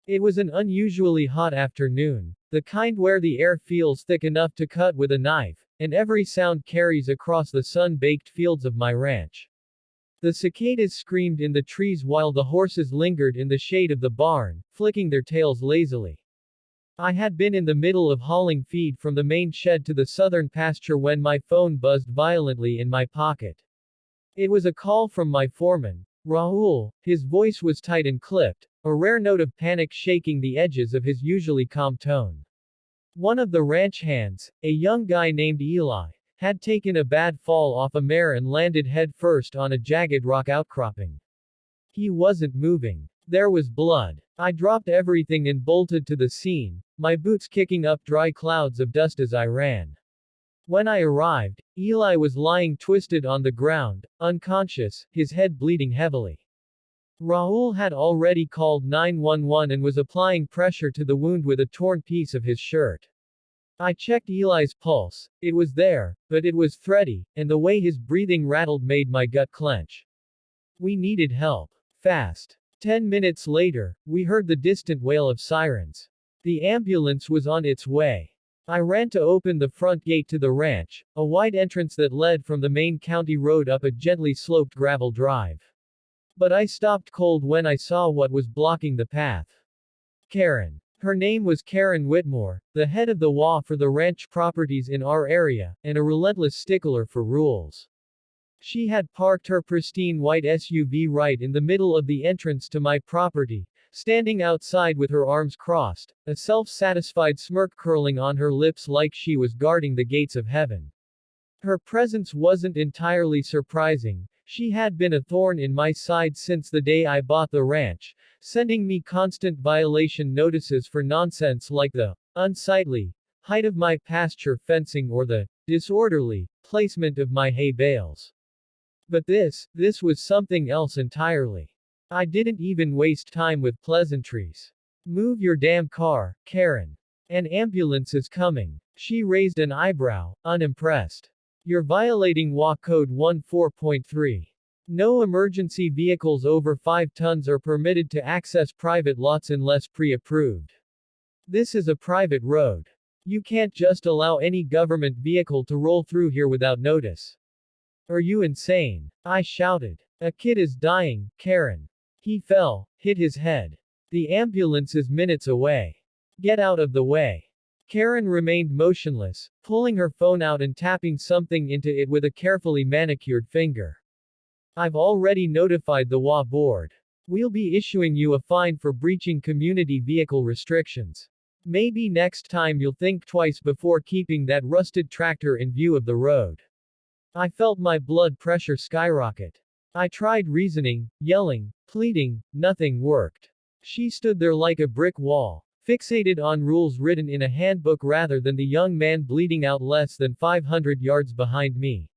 It was an unusually hot afternoon, the kind where the air feels thick enough to cut with a knife, and every sound carries across the sun-baked fields of my ranch. The cicadas screamed in the trees while the horses lingered in the shade of the barn, flicking their tails lazily. I had been in the middle of hauling feed from the main shed to the southern pasture when my phone buzzed violently in my pocket. It was a call from my foreman, Raul. His voice was tight and clipped, a rare note of panic shaking the edges of his usually calm tone. One of the ranch hands, a young guy named Eli, had taken a bad fall off a mare and landed head first on a jagged rock outcropping. He wasn't moving. There was blood. I dropped everything and bolted to the scene, my boots kicking up dry clouds of dust as I ran. When I arrived, Eli was lying twisted on the ground, unconscious, his head bleeding heavily. Raul had already called 911 and was applying pressure to the wound with a torn piece of his shirt. I checked Eli's pulse. It was there, but it was thready, and the way his breathing rattled made my gut clench. We needed help. Fast. 10 minutes later, we heard the distant wail of sirens. The ambulance was on its way. I ran to open the front gate to the ranch, a wide entrance that led from the main county road up a gently sloped gravel drive. But I stopped cold when I saw what was blocking the path. Karen. Her name was Karen Whitmore, the head of the HOA for the ranch properties in our area, and a relentless stickler for rules. She had parked her pristine white SUV right in the middle of the entrance to my property, standing outside with her arms crossed, a self-satisfied smirk curling on her lips like she was guarding the gates of heaven. Her presence wasn't entirely surprising. She had been a thorn in my side since the day I bought the ranch, sending me constant violation notices for nonsense like the unsightly height of my pasture fencing or the disorderly placement of my hay bales. But this was something else entirely. I didn't even waste time with pleasantries. Move your damn car, Karen. An ambulance is coming. She raised an eyebrow, unimpressed. You're violating HOA Code 14.3. No emergency vehicles over 5 tons are permitted to access private lots unless pre-approved. This is a private road. You can't just allow any government vehicle to roll through here without notice. Are you insane? I shouted. A kid is dying, Karen. He fell, hit his head. The ambulance is minutes away. Get out of the way. Karen remained motionless, pulling her phone out and tapping something into it with a carefully manicured finger. I've already notified the HOA board. We'll be issuing you a fine for breaching community vehicle restrictions. Maybe next time you'll think twice before keeping that rusted tractor in view of the road. I felt my blood pressure skyrocket. I tried reasoning, yelling, pleading, nothing worked. She stood there like a brick wall, fixated on rules written in a handbook rather than the young man bleeding out less than 500 yards behind me.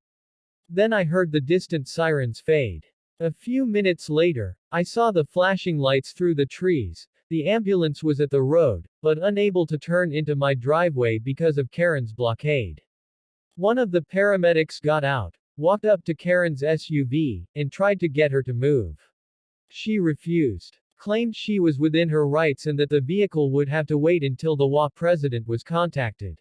Then I heard the distant sirens fade. A few minutes later, I saw the flashing lights through the trees. The ambulance was at the road, but unable to turn into my driveway because of Karen's blockade. One of the paramedics got out, walked up to Karen's SUV, and tried to get her to move. She refused. Claimed she was within her rights and that the vehicle would have to wait until the HOA president was contacted.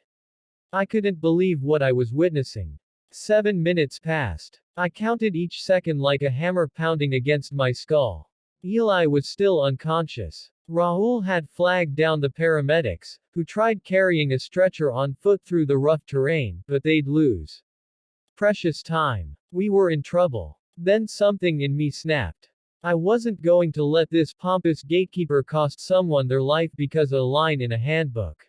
I couldn't believe what I was witnessing. 7 minutes passed. I counted each second like a hammer pounding against my skull. Eli was still unconscious. Raul had flagged down the paramedics, who tried carrying a stretcher on foot through the rough terrain, but they'd lose precious time. We were in trouble. Then something in me snapped. I wasn't going to let this pompous gatekeeper cost someone their life because of a line in a handbook.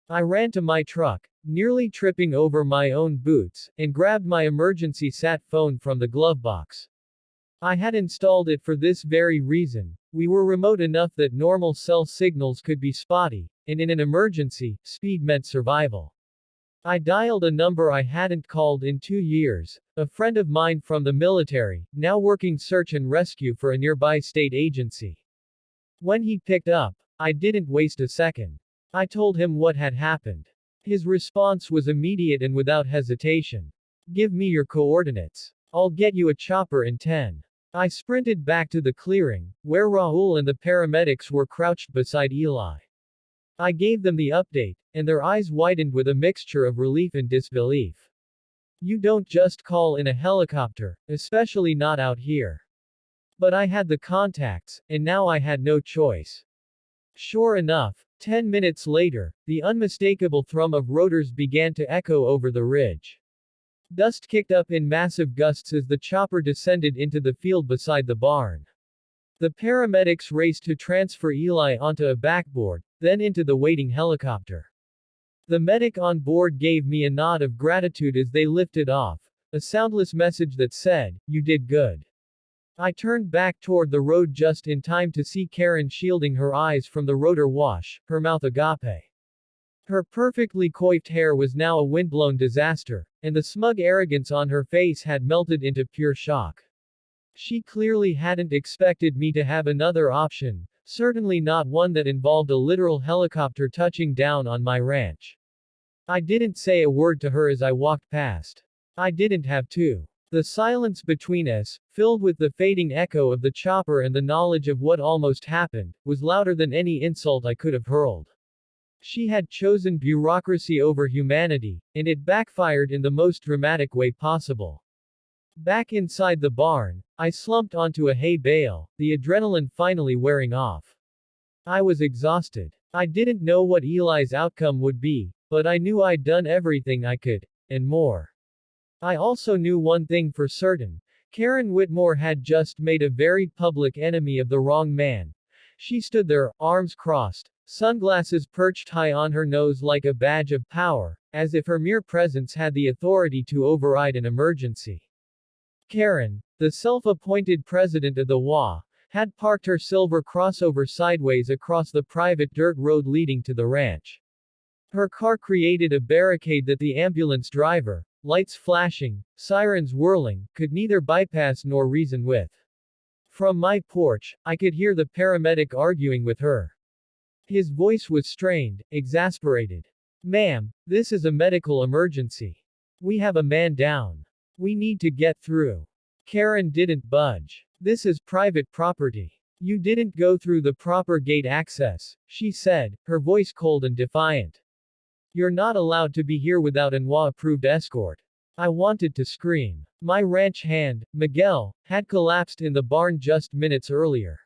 I ran to my truck, nearly tripping over my own boots, and grabbed my emergency sat phone from the glove box. I had installed it for this very reason. We were remote enough that normal cell signals could be spotty, and in an emergency, speed meant survival. I dialed a number I hadn't called in 2 years, a friend of mine from the military, now working search and rescue for a nearby state agency. When he picked up, I didn't waste a second. I told him what had happened. His response was immediate and without hesitation. Give me your coordinates. I'll get you a chopper in 10. I sprinted back to the clearing, where Raul and the paramedics were crouched beside Eli. I gave them the update, and their eyes widened with a mixture of relief and disbelief. You don't just call in a helicopter, especially not out here. But I had the contacts, and now I had no choice. Sure enough, 10 minutes later, the unmistakable thrum of rotors began to echo over the ridge. Dust kicked up in massive gusts as the chopper descended into the field beside the barn. The paramedics raced to transfer Eli onto a backboard, then into the waiting helicopter. The medic on board gave me a nod of gratitude as they lifted off, a soundless message that said, "You did good." I turned back toward the road just in time to see Karen shielding her eyes from the rotor wash, her mouth agape. Her perfectly coiffed hair was now a windblown disaster, and the smug arrogance on her face had melted into pure shock. She clearly hadn't expected me to have another option, certainly not one that involved a literal helicopter touching down on my ranch. I didn't say a word to her as I walked past. I didn't have to. The silence between us, filled with the fading echo of the chopper and the knowledge of what almost happened, was louder than any insult I could have hurled. She had chosen bureaucracy over humanity, and it backfired in the most dramatic way possible. Back inside the barn, I slumped onto a hay bale, the adrenaline finally wearing off. I was exhausted. I didn't know what Eli's outcome would be, but I knew I'd done everything I could, and more. I also knew one thing for certain. Karen Whitmore had just made a very public enemy of the wrong man. She stood there, arms crossed, sunglasses perched high on her nose like a badge of power, as if her mere presence had the authority to override an emergency. Karen, the self-appointed president of the HOA, had parked her silver crossover sideways across the private dirt road leading to the ranch. Her car created a barricade that the ambulance driver, lights flashing, sirens whirling, could neither bypass nor reason with. From my porch, I could hear the paramedic arguing with her. His voice was strained, exasperated. "Ma'am, this is a medical emergency. We have a man down. We need to get through." Karen didn't budge. "This is private property. You didn't go through the proper gate access," she said, her voice cold and defiant. "You're not allowed to be here without an HOA-approved escort." I wanted to scream. My ranch hand, Miguel, had collapsed in the barn just minutes earlier.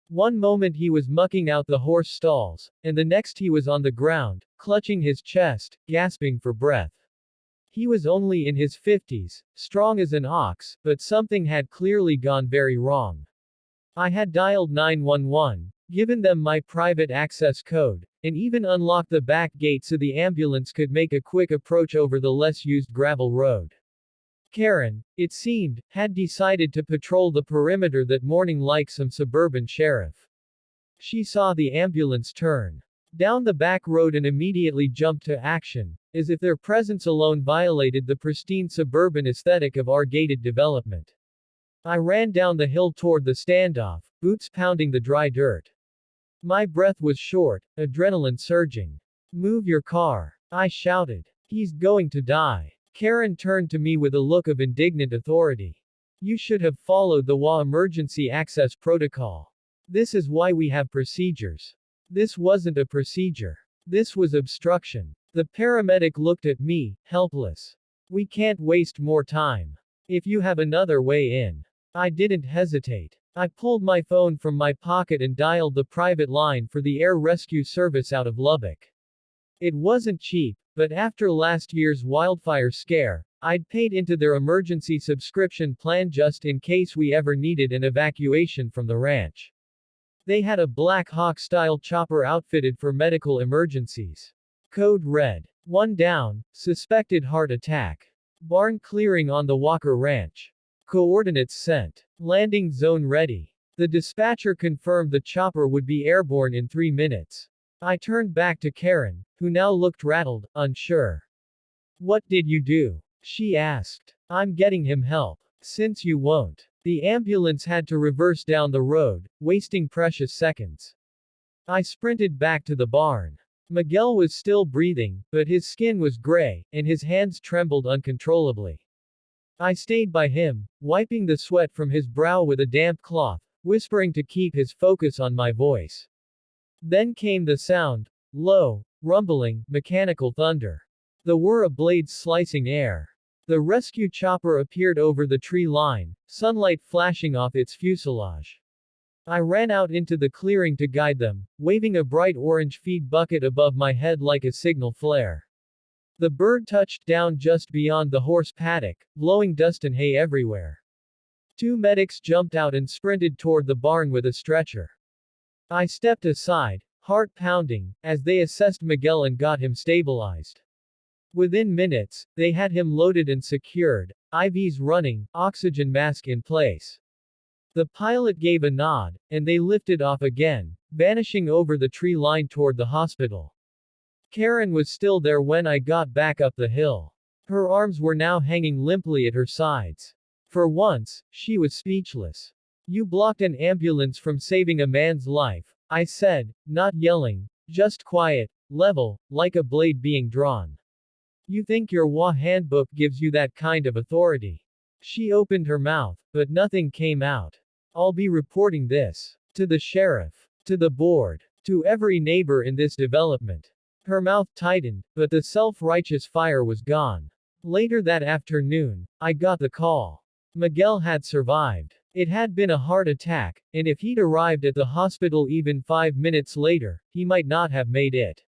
One moment he was mucking out the horse stalls, and the next he was on the ground, clutching his chest, gasping for breath. He was only in his 50s, strong as an ox, but something had clearly gone very wrong. I had dialed 911, given them my private access code, and even unlocked the back gate so the ambulance could make a quick approach over the less used gravel road. Karen, it seemed, had decided to patrol the perimeter that morning like some suburban sheriff. She saw the ambulance turn down the back road and immediately jumped to action, as if their presence alone violated the pristine suburban aesthetic of our gated development. I ran down the hill toward the standoff, boots pounding the dry dirt. My breath was short, adrenaline surging. "Move your car," I shouted. "He's going to die." Karen turned to me with a look of indignant authority. "You should have followed the HOA emergency access protocol. This is why we have procedures." This wasn't a procedure. This was obstruction. The paramedic looked at me, helpless. "We can't waste more time. If you have another way in." I didn't hesitate. I pulled my phone from my pocket and dialed the private line for the air rescue service out of Lubbock. It wasn't cheap, but after last year's wildfire scare, I'd paid into their emergency subscription plan just in case we ever needed an evacuation from the ranch. They had a Black Hawk-style chopper outfitted for medical emergencies. Code red. 1 down, suspected heart attack. Barn clearing on the Walker Ranch. Coordinates sent. Landing zone ready. The dispatcher confirmed the chopper would be airborne in 3 minutes. I turned back to Karen, who now looked rattled, unsure. "What did you do?" she asked. "I'm getting him help. Since you won't." The ambulance had to reverse down the road, wasting precious seconds. I sprinted back to the barn. Miguel was still breathing, but his skin was gray, and his hands trembled uncontrollably. I stayed by him, wiping the sweat from his brow with a damp cloth, whispering to keep his focus on my voice. Then came the sound, low, rumbling, mechanical thunder. The whir of blades slicing air. The rescue chopper appeared over the tree line, sunlight flashing off its fuselage. I ran out into the clearing to guide them, waving a bright orange feed bucket above my head like a signal flare. The bird touched down just beyond the horse paddock, blowing dust and hay everywhere. Two medics jumped out and sprinted toward the barn with a stretcher. I stepped aside, heart pounding, as they assessed Miguel and got him stabilized. Within minutes, they had him loaded and secured, IVs running, oxygen mask in place. The pilot gave a nod, and they lifted off again, vanishing over the tree line toward the hospital. Karen was still there when I got back up the hill. Her arms were now hanging limply at her sides. For once, she was speechless. "You blocked an ambulance from saving a man's life," I said, not yelling, just quiet, level, like a blade being drawn. "You think your HOA handbook gives you that kind of authority?" She opened her mouth, but nothing came out. "I'll be reporting this to the sheriff, to the board, to every neighbor in this development." Her mouth tightened, but the self-righteous fire was gone. Later that afternoon, I got the call. Miguel had survived. It had been a heart attack, and if he'd arrived at the hospital even 5 minutes later, he might not have made it.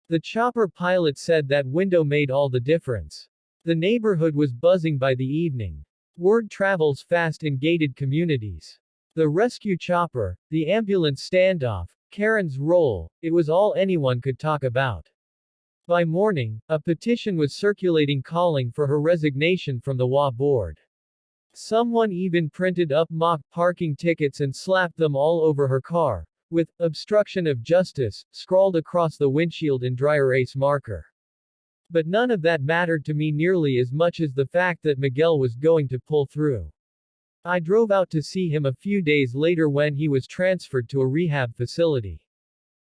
The chopper pilot said that window made all the difference. The neighborhood was buzzing by the evening. Word travels fast in gated communities. The rescue chopper, the ambulance standoff, Karen's role, it was all anyone could talk about. By morning, a petition was circulating calling for her resignation from the HOA board. Someone even printed up mock parking tickets and slapped them all over her car, with "obstruction of justice" scrawled across the windshield in dry erase marker. But none of that mattered to me nearly as much as the fact that Miguel was going to pull through. I drove out to see him a few days later when he was transferred to a rehab facility.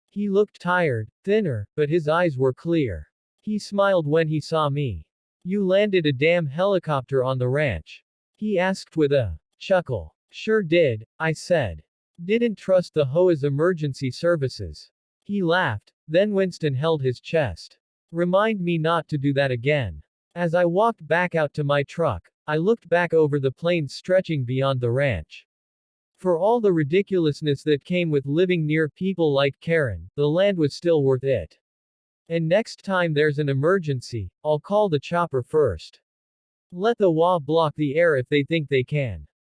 He looked tired, thinner, but his eyes were clear. He smiled when he saw me. "You landed a damn helicopter on the ranch?" he asked with a chuckle. "Sure did," I said. "Didn't trust the HOA's emergency services." He laughed, then winced and held his chest. "Remind me not to do that again." As I walked back out to my truck, I looked back over the plains stretching beyond the ranch. For all the ridiculousness that came with living near people like Karen, the land was still worth it. And next time there's an emergency, I'll call the chopper first. Let the HOA block the air if they think they can.